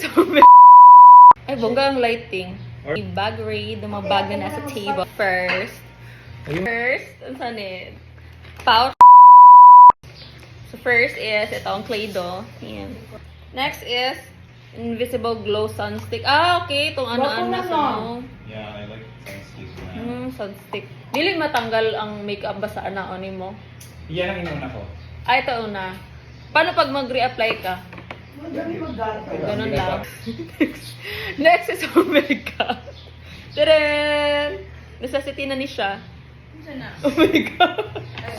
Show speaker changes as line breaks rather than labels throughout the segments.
is ay, bongga ang lighting. Bag raid, ng mga bag na nasa table. First, ang sanid? Pouch. So first is itong Play-Doh. Yan. Next is invisible glow sunstick. Ah, okay. Itong ano-ano sa mo.
Yeah, I like sunstick na.
Sunstick. Dili matanggal ang makeup ba sa ano mo?
Yan ang inuna ko.
Ah, ito una. Paano pag mag-reapply ka? Ganun lang. Next is Omega. Tadaan! Necessity na ni siya. Omega.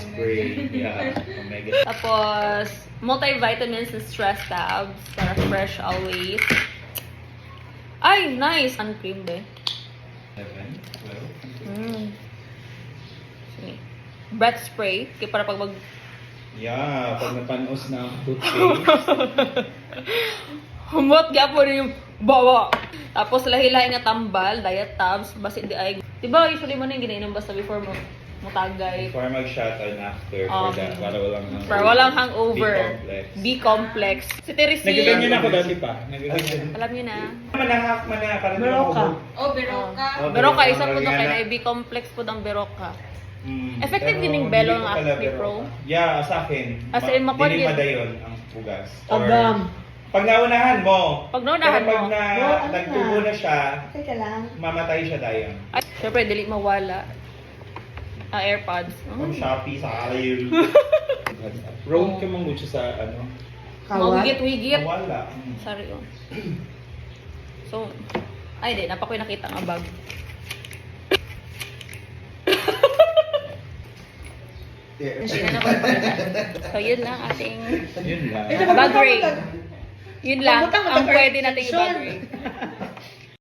Spray. Yeah, Omega.
Tapos, multivitamins and stress tabs para fresh always. Ay, nice! Sun cream ba?
11, 12.
Sige. Breath spray. Kaya para pag
Yeah, pag napanos na ang toothpaste.
humot kaya po rin yung bawa. Tapos lahi-lahi nga tambal, diet tabs, basi di ay. Diba usually mo na yung ginainom basta before mo tagay.
Before mag-shot and after for that, para walang hangover.
Para walang hangover. B-complex. Si Teresina.
Nagaganyan ako dati pa. Nagaganyan.
Alam niyo na.
Manahak man na, parang
Beroka.
Oh, Beroka.
Oh,
Beroka,
Beroka,
isa po doon
Mariana.
kaya B-complex po ng Beroka. Effective
Pero
din yung
hindi
Belo
ko
ng
pala
Acne Pro?
Beroka. Yeah, sa akin.
As in, makuha
Hindi
yun.
madayon ang pugas. Or,
Agam.
pag naunahan mo.
Pag naunahan
pero pag
mo.
nagtubo na siya,
Teka lang.
mamatay siya dayon.
Ay, syempre, dili mawala. AirPods.
From Shopee sa Ariel. Roam ka mong siya sa ano?
Kawat.
Wigit-wigit.
Wala.
Sorry, oh. So, ay di, napakoy nakita nga bag. Hindi na napapakita. So, yun lang ating
Yun lang.
bag raid. Yun lang, ang pwede nating i-bag raid.